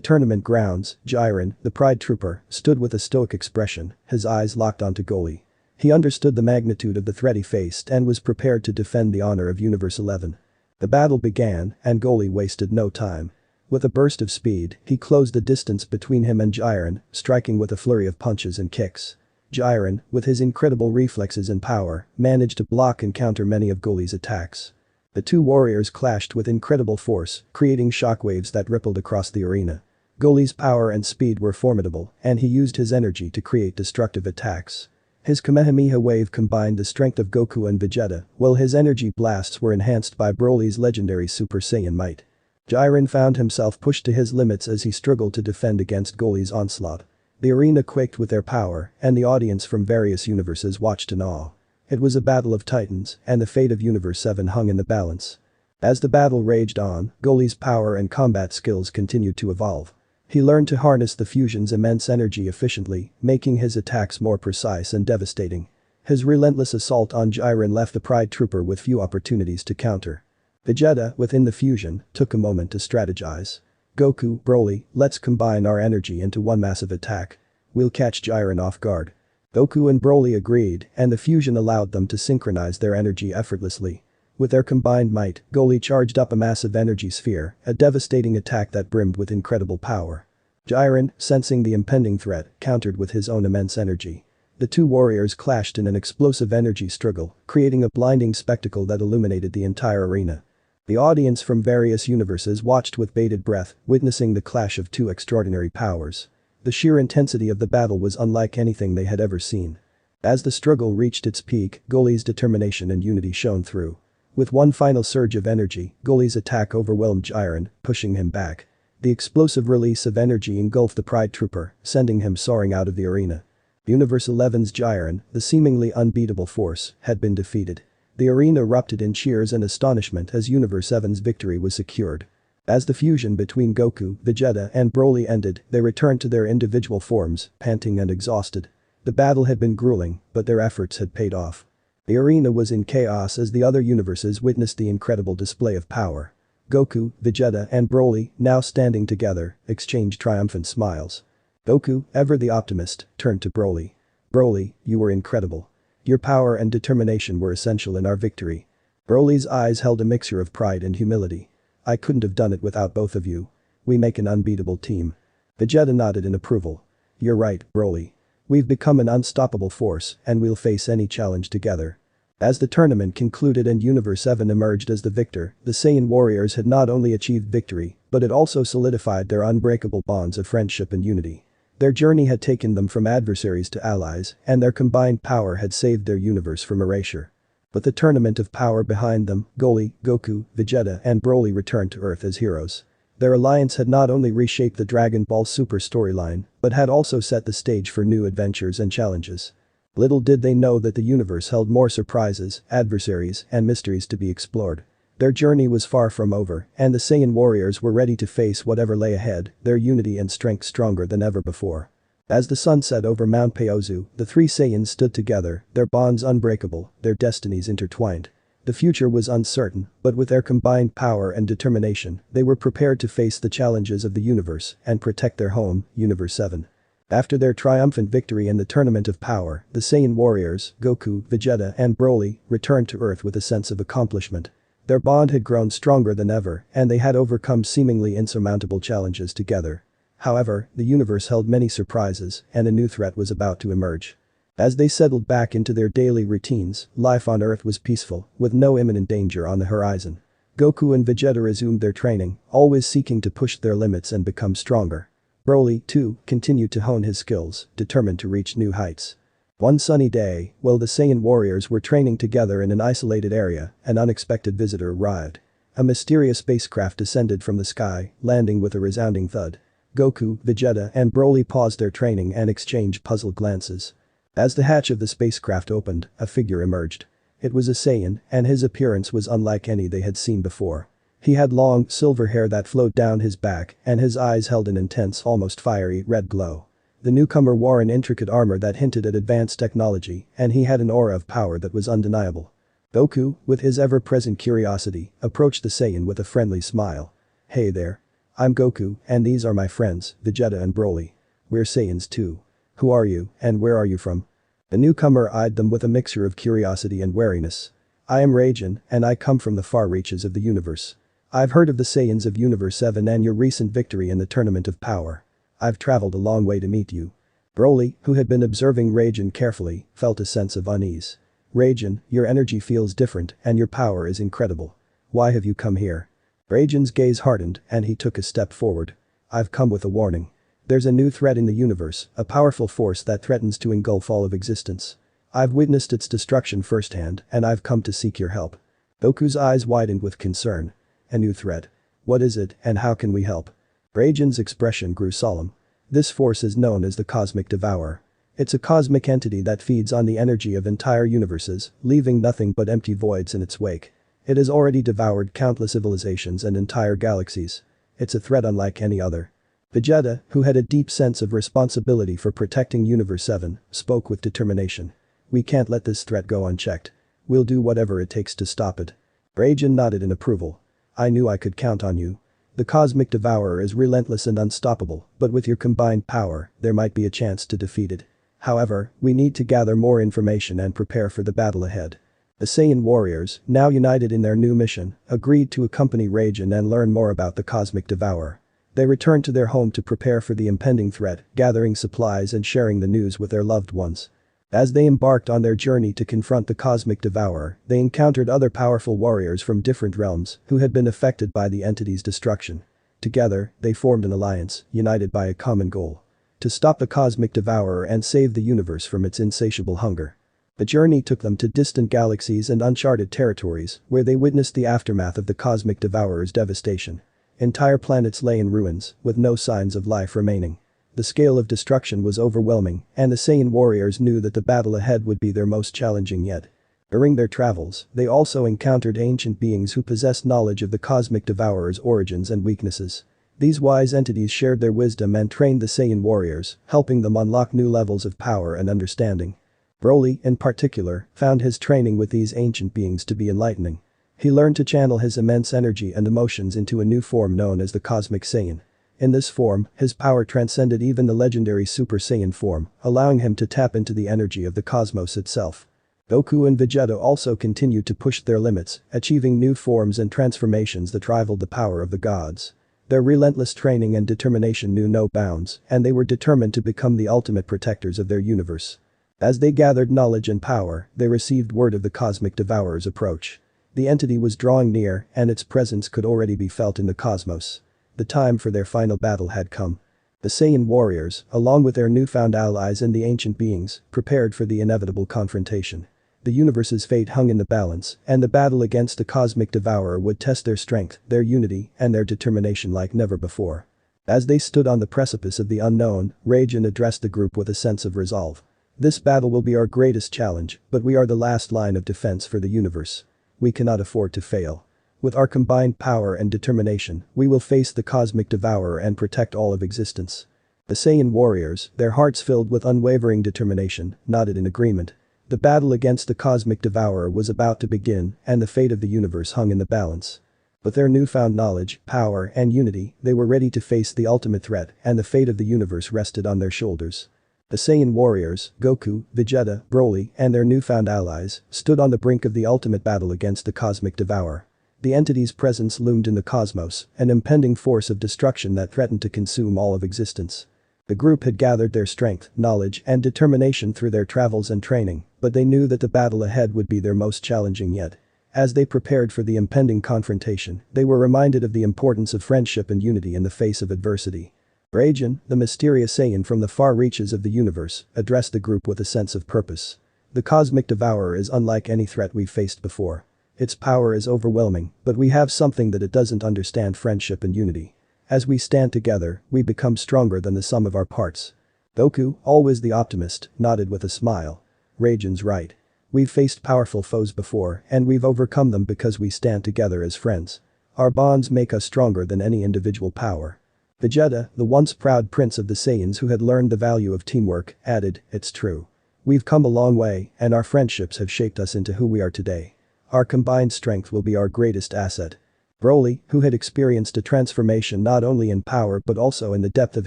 tournament grounds, Jiren, the Pride Trooper, stood with a stoic expression, his eyes locked onto Goly. He understood the magnitude of the threat he faced and was prepared to defend the honor of Universe 11. The battle began, and Goly wasted no time. With a burst of speed, he closed the distance between him and Jiren, striking with a flurry of punches and kicks. Jiren, with his incredible reflexes and power, managed to block and counter many of Goly's attacks. The two warriors clashed with incredible force, creating shockwaves that rippled across the arena. Goly's power and speed were formidable, and he used his energy to create destructive attacks. His Kamehameha wave combined the strength of Goku and Vegeta, while his energy blasts were enhanced by Broly's legendary Super Saiyan might. Jiren found himself pushed to his limits as he struggled to defend against Goly's onslaught. The arena quaked with their power, and the audience from various universes watched in awe. It was a battle of titans, and the fate of Universe 7 hung in the balance. As the battle raged on, Goly's power and combat skills continued to evolve. He learned to harness the fusion's immense energy efficiently, making his attacks more precise and devastating. His relentless assault on Jiren left the Pride Trooper with few opportunities to counter. Vegeta, within the fusion, took a moment to strategize. "Goku, Broly, let's combine our energy into one massive attack. We'll catch Jiren off guard." Goku and Broly agreed, and the fusion allowed them to synchronize their energy effortlessly. With their combined might, Goly charged up a massive energy sphere, a devastating attack that brimmed with incredible power. Jiren, sensing the impending threat, countered with his own immense energy. The two warriors clashed in an explosive energy struggle, creating a blinding spectacle that illuminated the entire arena. The audience from various universes watched with bated breath, witnessing the clash of two extraordinary powers. The sheer intensity of the battle was unlike anything they had ever seen. As the struggle reached its peak, Goly's determination and unity shone through. With one final surge of energy, Goly's attack overwhelmed Jiren, pushing him back. The explosive release of energy engulfed the Pride Trooper, sending him soaring out of the arena. Universe 11's Jiren, the seemingly unbeatable force, had been defeated. The arena erupted in cheers and astonishment as Universe 7's victory was secured. As the fusion between Goku, Vegeta and Broly ended, they returned to their individual forms, panting and exhausted. The battle had been grueling, but their efforts had paid off. The arena was in chaos as the other universes witnessed the incredible display of power. Goku, Vegeta and Broly, now standing together, exchanged triumphant smiles. Goku, ever the optimist, turned to Broly. "Broly, you were incredible. Your power and determination were essential in our victory." Broly's eyes held a mixture of pride and humility. "I couldn't have done it without both of you. We make an unbeatable team." Vegeta nodded in approval. "You're right, Broly. We've become an unstoppable force, and we'll face any challenge together." As the tournament concluded and Universe 7 emerged as the victor, the Saiyan warriors had not only achieved victory, but it also solidified their unbreakable bonds of friendship and unity. Their journey had taken them from adversaries to allies, and their combined power had saved their universe from erasure. But the tournament of power behind them, Goly, Goku, Vegeta and Broly returned to Earth as heroes. Their alliance had not only reshaped the Dragon Ball Super storyline, but had also set the stage for new adventures and challenges. Little did they know that the universe held more surprises, adversaries, and mysteries to be explored. Their journey was far from over, and the Saiyan warriors were ready to face whatever lay ahead, their unity and strength stronger than ever before. As the sun set over Mount Paozu, the three Saiyans stood together, their bonds unbreakable, their destinies intertwined. The future was uncertain, but with their combined power and determination, they were prepared to face the challenges of the universe and protect their home, Universe 7. After their triumphant victory in the Tournament of Power, the Saiyan warriors, Goku, Vegeta and Broly, returned to Earth with a sense of accomplishment. Their bond had grown stronger than ever, and they had overcome seemingly insurmountable challenges together. However, the universe held many surprises, and a new threat was about to emerge. As they settled back into their daily routines, life on Earth was peaceful, with no imminent danger on the horizon. Goku and Vegeta resumed their training, always seeking to push their limits and become stronger. Broly, too, continued to hone his skills, determined to reach new heights. One sunny day, while the Saiyan warriors were training together in an isolated area, an unexpected visitor arrived. A mysterious spacecraft descended from the sky, landing with a resounding thud. Goku, Vegeta and Broly paused their training and exchanged puzzled glances. As the hatch of the spacecraft opened, a figure emerged. It was a Saiyan, and his appearance was unlike any they had seen before. He had long, silver hair that flowed down his back, and his eyes held an intense, almost fiery, red glow. The newcomer wore an intricate armor that hinted at advanced technology, and he had an aura of power that was undeniable. Goku, with his ever-present curiosity, approached the Saiyan with a friendly smile. "Hey there. I'm Goku, and these are my friends, Vegeta and Broly. We're Saiyans too. Who are you, and where are you from?" The newcomer eyed them with a mixture of curiosity and wariness. "I am Raijin, and I come from the far reaches of the universe. I've heard of the Saiyans of Universe 7 and your recent victory in the Tournament of Power. I've traveled a long way to meet you." Broly, who had been observing Raijin carefully, felt a sense of unease. "Raijin, your energy feels different, and your power is incredible. Why have you come here?" Raijin's gaze hardened, and he took a step forward. "I've come with a warning. There's a new threat in the universe, a powerful force that threatens to engulf all of existence. I've witnessed its destruction firsthand, and I've come to seek your help." Goku's eyes widened with concern. "A new threat. What is it, and how can we help?" Raijin's expression grew solemn. "This force is known as the Cosmic Devourer. It's a cosmic entity that feeds on the energy of entire universes, leaving nothing but empty voids in its wake. It has already devoured countless civilizations and entire galaxies. It's a threat unlike any other." Vegeta, who had a deep sense of responsibility for protecting Universe 7, spoke with determination. "We can't let this threat go unchecked. We'll do whatever it takes to stop it." Raijin nodded in approval. "I knew I could count on you. The Cosmic Devourer is relentless and unstoppable, but with your combined power, there might be a chance to defeat it. However, we need to gather more information and prepare for the battle ahead." The Saiyan warriors, now united in their new mission, agreed to accompany Raijin and learn more about the Cosmic Devourer. They returned to their home to prepare for the impending threat, gathering supplies and sharing the news with their loved ones. As they embarked on their journey to confront the Cosmic Devourer, they encountered other powerful warriors from different realms who had been affected by the entity's destruction. Together, they formed an alliance, united by a common goal: to stop the Cosmic Devourer and save the universe from its insatiable hunger. The journey took them to distant galaxies and uncharted territories, where they witnessed the aftermath of the Cosmic Devourer's devastation. Entire planets lay in ruins, with no signs of life remaining. The scale of destruction was overwhelming, and the Saiyan warriors knew that the battle ahead would be their most challenging yet. During their travels, they also encountered ancient beings who possessed knowledge of the Cosmic Devourer's origins and weaknesses. These wise entities shared their wisdom and trained the Saiyan warriors, helping them unlock new levels of power and understanding. Broly, in particular, found his training with these ancient beings to be enlightening. He learned to channel his immense energy and emotions into a new form known as the Cosmic Saiyan. In this form, his power transcended even the legendary Super Saiyan form, allowing him to tap into the energy of the cosmos itself. Goku and Vegeta also continued to push their limits, achieving new forms and transformations that rivaled the power of the gods. Their relentless training and determination knew no bounds, and they were determined to become the ultimate protectors of their universe. As they gathered knowledge and power, they received word of the Cosmic Devourer's approach. The entity was drawing near, and its presence could already be felt in the cosmos. The time for their final battle had come. The Saiyan warriors, along with their newfound allies and the ancient beings, prepared for the inevitable confrontation. The universe's fate hung in the balance, and the battle against the Cosmic Devourer would test their strength, their unity, and their determination like never before. As they stood on the precipice of the unknown, Raijin addressed the group with a sense of resolve. "This battle will be our greatest challenge, but we are the last line of defense for the universe. We cannot afford to fail. With our combined power and determination, we will face the Cosmic Devourer and protect all of existence." The Saiyan warriors, their hearts filled with unwavering determination, nodded in agreement. The battle against the Cosmic Devourer was about to begin, and the fate of the universe hung in the balance. With their newfound knowledge, power, and unity, they were ready to face the ultimate threat, and the fate of the universe rested on their shoulders. The Saiyan warriors, Goku, Vegeta, Broly, and their newfound allies, stood on the brink of the ultimate battle against the Cosmic Devourer. The entity's presence loomed in the cosmos, an impending force of destruction that threatened to consume all of existence. The group had gathered their strength, knowledge, and determination through their travels and training, but they knew that the battle ahead would be their most challenging yet. As they prepared for the impending confrontation, they were reminded of the importance of friendship and unity in the face of adversity. Raijin, the mysterious Saiyan from the far reaches of the universe, addressed the group with a sense of purpose. "The Cosmic Devourer is unlike any threat we've faced before. Its power is overwhelming, but we have something that it doesn't understand: friendship and unity. As we stand together, we become stronger than the sum of our parts." Goku, always the optimist, nodded with a smile. "Raijin's right. We've faced powerful foes before, and we've overcome them because we stand together as friends. Our bonds make us stronger than any individual power. Vegeta, the once proud prince of the Saiyans who had learned the value of teamwork, added, "It's true. We've come a long way, and our friendships have shaped us into who we are today. Our combined strength will be our greatest asset." Broly, who had experienced a transformation not only in power but also in the depth of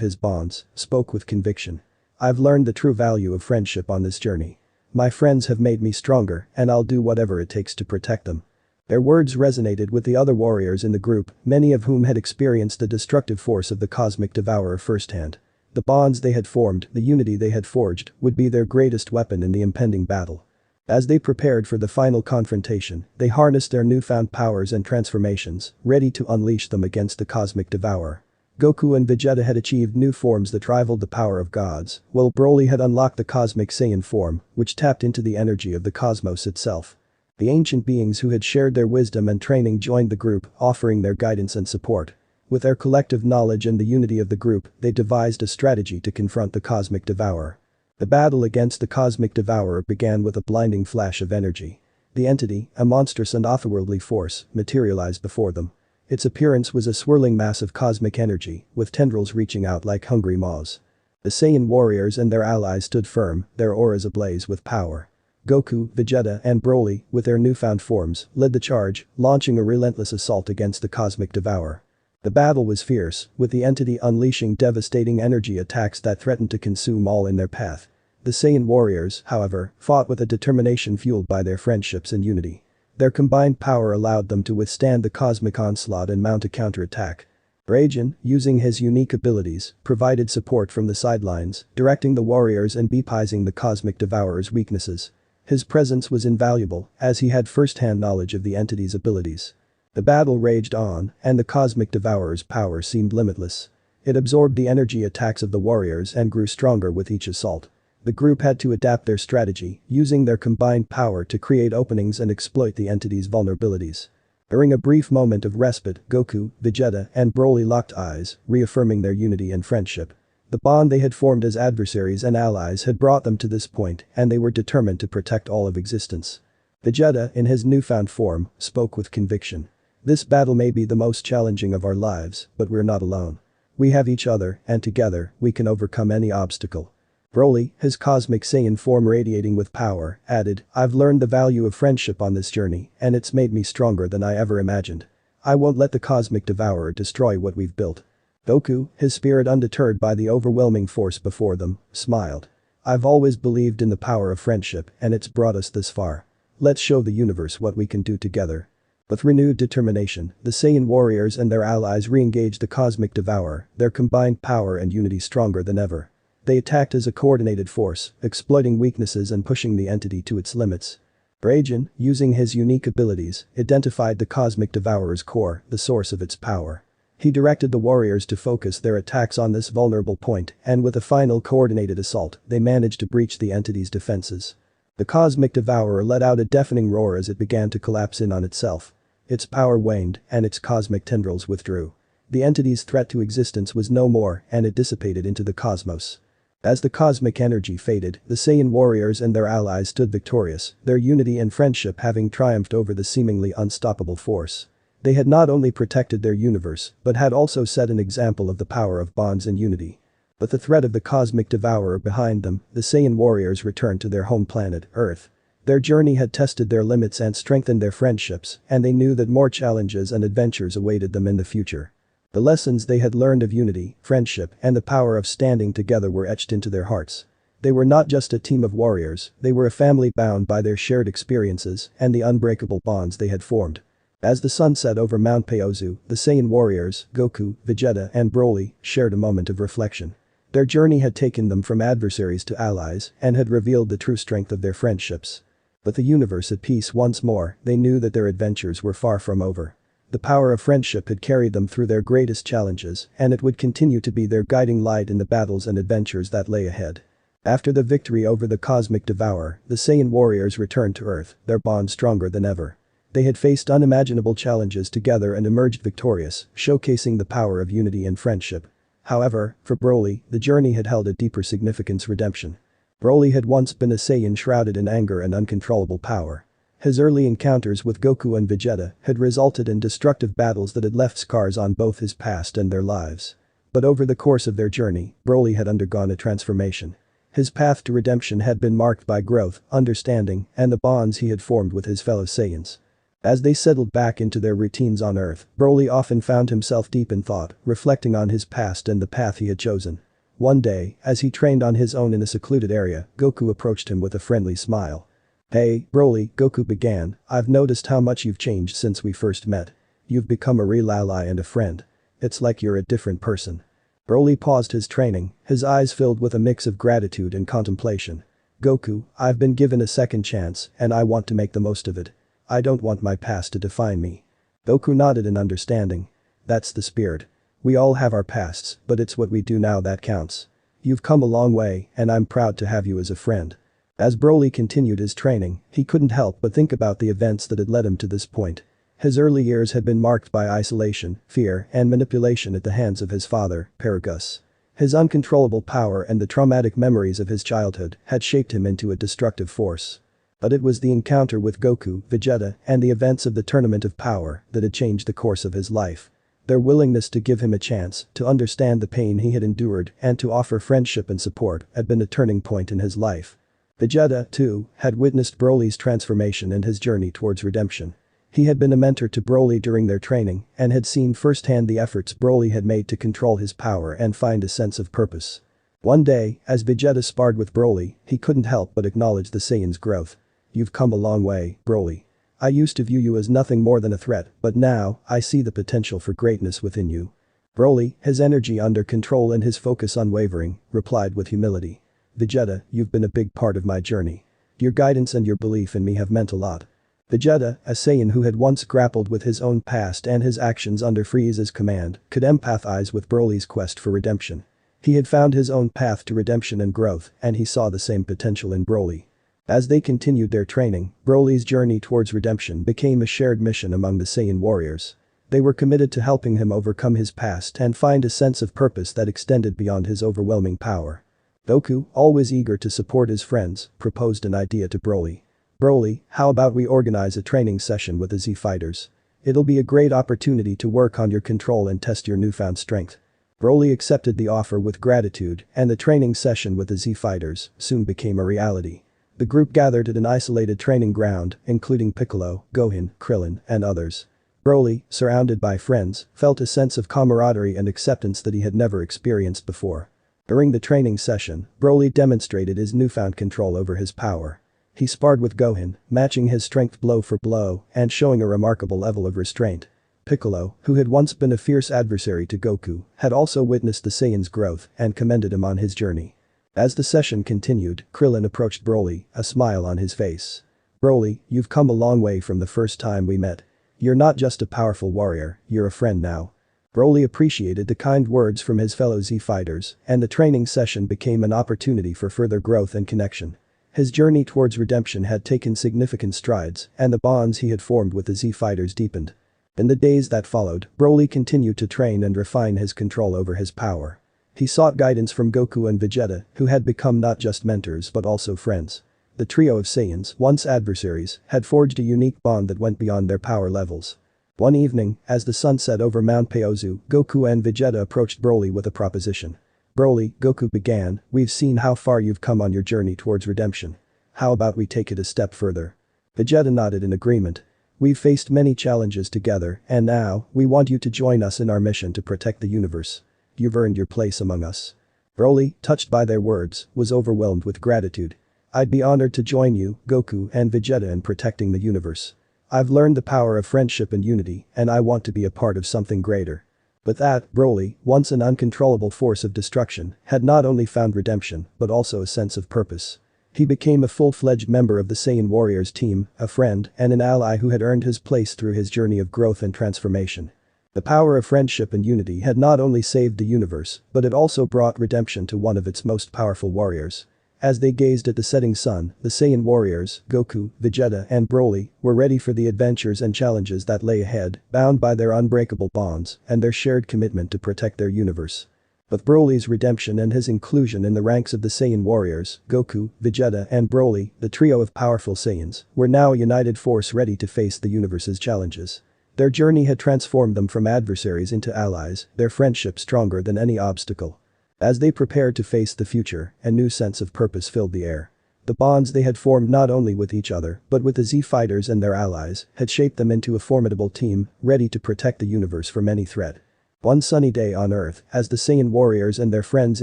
his bonds, spoke with conviction. "I've learned the true value of friendship on this journey. My friends have made me stronger, and I'll do whatever it takes to protect them." Their words resonated with the other warriors in the group, many of whom had experienced the destructive force of the cosmic devourer firsthand. The bonds they had formed, the unity they had forged, would be their greatest weapon in the impending battle. As they prepared for the final confrontation, they harnessed their newfound powers and transformations, ready to unleash them against the cosmic devourer. Goku and Vegeta had achieved new forms that rivaled the power of gods, while Broly had unlocked the cosmic Saiyan form, which tapped into the energy of the cosmos itself. The ancient beings who had shared their wisdom and training joined the group, offering their guidance and support. With their collective knowledge and the unity of the group, they devised a strategy to confront the cosmic devourer. The battle against the cosmic devourer began with a blinding flash of energy. The entity, a monstrous and otherworldly force, materialized before them. Its appearance was a swirling mass of cosmic energy, with tendrils reaching out like hungry maws. The Saiyan warriors and their allies stood firm, their auras ablaze with power. Goku, Vegeta, and Broly, with their newfound forms, led the charge, launching a relentless assault against the cosmic devourer. The battle was fierce, with the entity unleashing devastating energy attacks that threatened to consume all in their path. The Saiyan warriors, however, fought with a determination fueled by their friendships and unity. Their combined power allowed them to withstand the cosmic onslaught and mount a counterattack. Raijin, using his unique abilities, provided support from the sidelines, directing the warriors and beepizing the cosmic devourer's weaknesses. His presence was invaluable, as he had first-hand knowledge of the entity's abilities. The battle raged on, and the cosmic devourer's power seemed limitless. It absorbed the energy attacks of the warriors and grew stronger with each assault. The group had to adapt their strategy, using their combined power to create openings and exploit the entity's vulnerabilities. During a brief moment of respite, Goku, Vegeta, and Broly locked eyes, reaffirming their unity and friendship. The bond they had formed as adversaries and allies had brought them to this point, and they were determined to protect all of existence. Vegeta, in his newfound form, spoke with conviction. "This battle may be the most challenging of our lives, but we're not alone. We have each other, and together, we can overcome any obstacle." Broly, his cosmic Saiyan form radiating with power, added, "I've learned the value of friendship on this journey, and it's made me stronger than I ever imagined. I won't let the cosmic devourer destroy what we've built." Goku, his spirit undeterred by the overwhelming force before them, smiled. "I've always believed in the power of friendship, and it's brought us this far. Let's show the universe what we can do together." With renewed determination, the Saiyan warriors and their allies re-engaged the cosmic devourer, their combined power and unity stronger than ever. They attacked as a coordinated force, exploiting weaknesses and pushing the entity to its limits. Raijin, using his unique abilities, identified the cosmic devourer's core, the source of its power. He directed the warriors to focus their attacks on this vulnerable point, and with a final coordinated assault, they managed to breach the entity's defenses. The cosmic devourer let out a deafening roar as it began to collapse in on itself. Its power waned, and its cosmic tendrils withdrew. The entity's threat to existence was no more, and it dissipated into the cosmos. As the cosmic energy faded, the Saiyan warriors and their allies stood victorious, their unity and friendship having triumphed over the seemingly unstoppable force. They had not only protected their universe, but had also set an example of the power of bonds and unity. With the threat of the cosmic devourer behind them, the Saiyan warriors returned to their home planet, Earth. Their journey had tested their limits and strengthened their friendships, and they knew that more challenges and adventures awaited them in the future. The lessons they had learned of unity, friendship, and the power of standing together were etched into their hearts. They were not just a team of warriors, they were a family bound by their shared experiences and the unbreakable bonds they had formed. As the sun set over Mount Paozu, the Saiyan warriors, Goku, Vegeta, and Broly, shared a moment of reflection. Their journey had taken them from adversaries to allies and had revealed the true strength of their friendships. With the universe at peace once more, they knew that their adventures were far from over. The power of friendship had carried them through their greatest challenges, and it would continue to be their guiding light in the battles and adventures that lay ahead. After the victory over the cosmic devourer, the Saiyan warriors returned to Earth, their bond stronger than ever. They had faced unimaginable challenges together and emerged victorious, showcasing the power of unity and friendship. However, for Broly, the journey had held a deeper significance: redemption. Broly had once been a Saiyan shrouded in anger and uncontrollable power. His early encounters with Goku and Vegeta had resulted in destructive battles that had left scars on both his past and their lives. But over the course of their journey, Broly had undergone a transformation. His path to redemption had been marked by growth, understanding, and the bonds he had formed with his fellow Saiyans. As they settled back into their routines on Earth, Broly often found himself deep in thought, reflecting on his past and the path he had chosen. One day, as he trained on his own in a secluded area, Goku approached him with a friendly smile. "Hey, Broly," Goku began, "I've noticed how much you've changed since we first met. You've become a real ally and a friend. It's like you're a different person." Broly paused his training, his eyes filled with a mix of gratitude and contemplation. "Goku, I've been given a second chance, and I want to make the most of it. I don't want my past to define me." Goku nodded in understanding. "That's the spirit. We all have our pasts, but it's what we do now that counts. You've come a long way, and I'm proud to have you as a friend." As Broly continued his training, he couldn't help but think about the events that had led him to this point. His early years had been marked by isolation, fear, and manipulation at the hands of his father, Paragus. His uncontrollable power and the traumatic memories of his childhood had shaped him into a destructive force. But it was the encounter with Goku, Vegeta, and the events of the Tournament of Power that had changed the course of his life. Their willingness to give him a chance, to understand the pain he had endured, and to offer friendship and support had been a turning point in his life. Vegeta, too, had witnessed Broly's transformation and his journey towards redemption. He had been a mentor to Broly during their training and had seen firsthand the efforts Broly had made to control his power and find a sense of purpose. One day, as Vegeta sparred with Broly, he couldn't help but acknowledge the Saiyan's growth. "You've come a long way, Broly. I used to view you as nothing more than a threat, but now, I see the potential for greatness within you." Broly, his energy under control and his focus unwavering, replied with humility. "Vegeta, you've been a big part of my journey. Your guidance and your belief in me have meant a lot." Vegeta, a Saiyan who had once grappled with his own past and his actions under Frieza's command, could empathize with Broly's quest for redemption. He had found his own path to redemption and growth, and he saw the same potential in Broly. As they continued their training, Broly's journey towards redemption became a shared mission among the Saiyan warriors. They were committed to helping him overcome his past and find a sense of purpose that extended beyond his overwhelming power. Goku, always eager to support his friends, proposed an idea to Broly. "Broly, how about we organize a training session with the Z fighters? It'll be a great opportunity to work on your control and test your newfound strength." Broly accepted the offer with gratitude, and the training session with the Z fighters soon became a reality. The group gathered at an isolated training ground, including Piccolo, Gohan, Krillin, and others. Broly, surrounded by friends, felt a sense of camaraderie and acceptance that he had never experienced before. During the training session, Broly demonstrated his newfound control over his power. He sparred with Gohan, matching his strength blow for blow and showing a remarkable level of restraint. Piccolo, who had once been a fierce adversary to Goku, had also witnessed the Saiyan's growth and commended him on his journey. As the session continued, Krillin approached Broly, a smile on his face. "Broly, you've come a long way from the first time we met. You're not just a powerful warrior, you're a friend now." Broly appreciated the kind words from his fellow Z fighters, and the training session became an opportunity for further growth and connection. His journey towards redemption had taken significant strides, and the bonds he had formed with the Z fighters deepened. In the days that followed, Broly continued to train and refine his control over his power. He sought guidance from Goku and Vegeta, who had become not just mentors but also friends. The trio of Saiyans, once adversaries, had forged a unique bond that went beyond their power levels. One evening, as the sun set over Mount Paozu, Goku and Vegeta approached Broly with a proposition. "Broly," Goku began, "we've seen how far you've come on your journey towards redemption. How about we take it a step further?" Vegeta nodded in agreement. "We've faced many challenges together, and now, we want you to join us in our mission to protect the universe. You've earned your place among us." Broly, touched by their words, was overwhelmed with gratitude. "I'd be honored to join you, Goku and Vegeta, in protecting the universe. I've learned the power of friendship and unity, and I want to be a part of something greater." But that, Broly, once an uncontrollable force of destruction, had not only found redemption, but also a sense of purpose. He became a full-fledged member of the Saiyan Warriors team, a friend and an ally who had earned his place through his journey of growth and transformation. The power of friendship and unity had not only saved the universe, but it also brought redemption to one of its most powerful warriors. As they gazed at the setting sun, the Saiyan warriors, Goku, Vegeta, and Broly, were ready for the adventures and challenges that lay ahead, bound by their unbreakable bonds and their shared commitment to protect their universe. With Broly's redemption and his inclusion in the ranks of the Saiyan warriors, Goku, Vegeta and Broly, the trio of powerful Saiyans, were now a united force ready to face the universe's challenges. Their journey had transformed them from adversaries into allies, their friendship stronger than any obstacle. As they prepared to face the future, a new sense of purpose filled the air. The bonds they had formed not only with each other, but with the Z fighters and their allies, had shaped them into a formidable team, ready to protect the universe from any threat. One sunny day on Earth, as the Saiyan warriors and their friends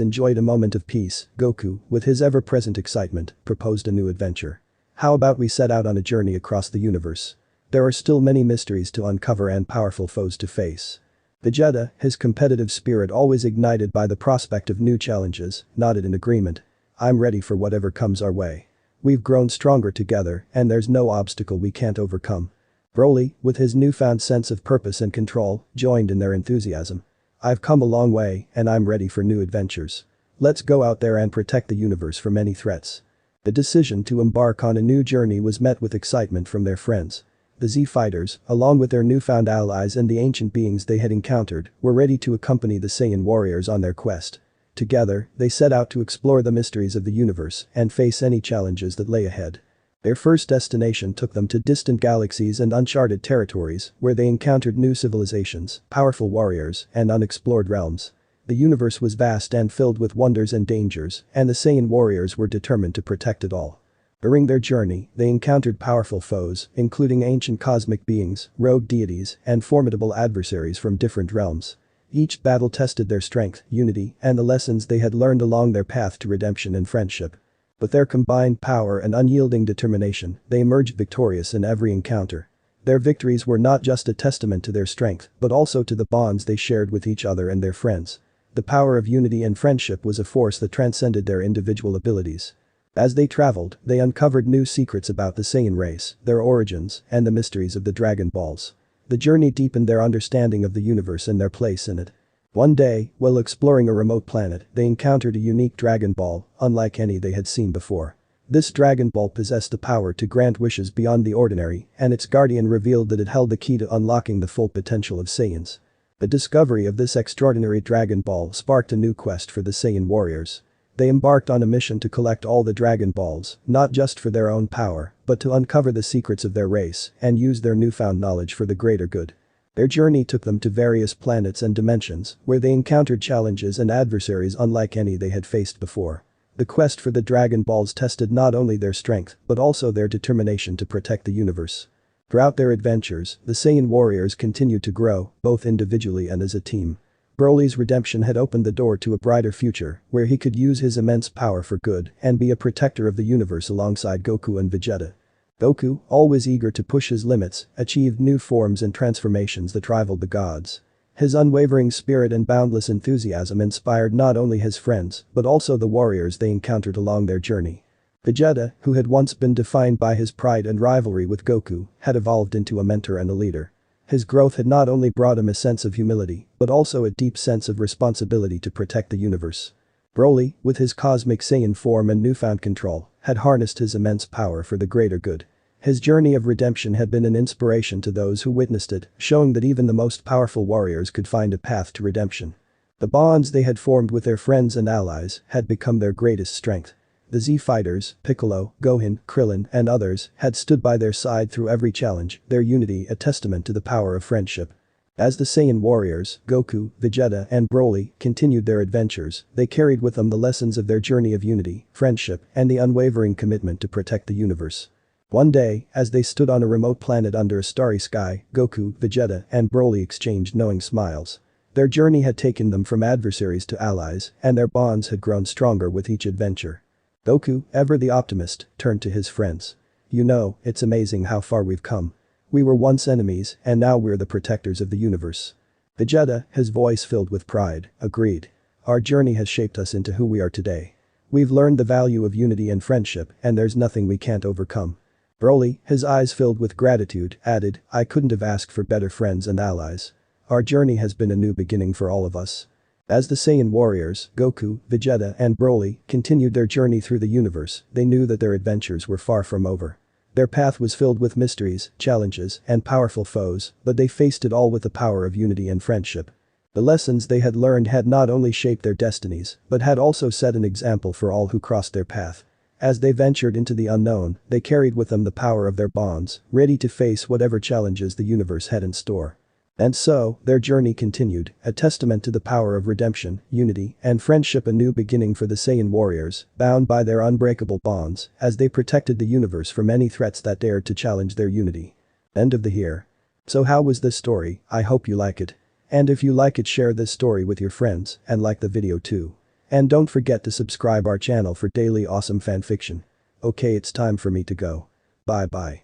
enjoyed a moment of peace, Goku, with his ever-present excitement, proposed a new adventure. How about we set out on a journey across the universe? There are still many mysteries to uncover and powerful foes to face. Vegeta, his competitive spirit always ignited by the prospect of new challenges, nodded in agreement. I'm ready for whatever comes our way. We've grown stronger together, and there's no obstacle we can't overcome. Broly, with his newfound sense of purpose and control, joined in their enthusiasm. I've come a long way, and I'm ready for new adventures. Let's go out there and protect the universe from any threats. The decision to embark on a new journey was met with excitement from their friends. The Z fighters, along with their newfound allies and the ancient beings they had encountered, were ready to accompany the Saiyan warriors on their quest. Together, they set out to explore the mysteries of the universe and face any challenges that lay ahead. Their first destination took them to distant galaxies and uncharted territories, where they encountered new civilizations, powerful warriors, and unexplored realms. The universe was vast and filled with wonders and dangers, and the Saiyan warriors were determined to protect it all. During their journey, they encountered powerful foes, including ancient cosmic beings, rogue deities, and formidable adversaries from different realms. Each battle tested their strength, unity, and the lessons they had learned along their path to redemption and friendship. With their combined power and unyielding determination, they emerged victorious in every encounter. Their victories were not just a testament to their strength, but also to the bonds they shared with each other and their friends. The power of unity and friendship was a force that transcended their individual abilities. As they traveled, they uncovered new secrets about the Saiyan race, their origins, and the mysteries of the Dragon Balls. The journey deepened their understanding of the universe and their place in it. One day, while exploring a remote planet, they encountered a unique Dragon Ball, unlike any they had seen before. This Dragon Ball possessed the power to grant wishes beyond the ordinary, and its guardian revealed that it held the key to unlocking the full potential of Saiyans. The discovery of this extraordinary Dragon Ball sparked a new quest for the Saiyan warriors. They embarked on a mission to collect all the Dragon Balls, not just for their own power, but to uncover the secrets of their race and use their newfound knowledge for the greater good. Their journey took them to various planets and dimensions, where they encountered challenges and adversaries unlike any they had faced before. The quest for the Dragon Balls tested not only their strength, but also their determination to protect the universe. Throughout their adventures, the Saiyan warriors continued to grow, both individually and as a team. Broly's redemption had opened the door to a brighter future, where he could use his immense power for good and be a protector of the universe alongside Goku and Vegeta. Goku, always eager to push his limits, achieved new forms and transformations that rivaled the gods. His unwavering spirit and boundless enthusiasm inspired not only his friends, but also the warriors they encountered along their journey. Vegeta, who had once been defined by his pride and rivalry with Goku, had evolved into a mentor and a leader. His growth had not only brought him a sense of humility, but also a deep sense of responsibility to protect the universe. Broly, with his cosmic Saiyan form and newfound control, had harnessed his immense power for the greater good. His journey of redemption had been an inspiration to those who witnessed it, showing that even the most powerful warriors could find a path to redemption. The bonds they had formed with their friends and allies had become their greatest strength. The Z fighters, Piccolo, Gohan, Krillin, and others had stood by their side through every challenge, their unity a testament to the power of friendship. As the Saiyan warriors, Goku, Vegeta, and Broly continued their adventures, they carried with them the lessons of their journey of unity, friendship, and the unwavering commitment to protect the universe. One day, as they stood on a remote planet under a starry sky, Goku, Vegeta, and Broly exchanged knowing smiles. Their journey had taken them from adversaries to allies, and their bonds had grown stronger with each adventure. Goku, ever the optimist, turned to his friends. You know, it's amazing how far we've come. We were once enemies, and now we're the protectors of the universe. Vegeta, his voice filled with pride, agreed. Our journey has shaped us into who we are today. We've learned the value of unity and friendship, and there's nothing we can't overcome. Broly, his eyes filled with gratitude, added, I couldn't have asked for better friends and allies. Our journey has been a new beginning for all of us. As the Saiyan warriors, Goku, Vegeta, and Broly continued their journey through the universe, they knew that their adventures were far from over. Their path was filled with mysteries, challenges, and powerful foes, but they faced it all with the power of unity and friendship. The lessons they had learned had not only shaped their destinies, but had also set an example for all who crossed their path. As they ventured into the unknown, they carried with them the power of their bonds, ready to face whatever challenges the universe had in store. And so, their journey continued, a testament to the power of redemption, unity, and friendship, a new beginning for the Saiyan warriors, bound by their unbreakable bonds, as they protected the universe from any threats that dared to challenge their unity. End of the here. So how was this story? I hope you like it. And if you like it, share this story with your friends, and like the video too. And don't forget to subscribe our channel for daily awesome fanfiction. Okay, it's time for me to go. Bye bye.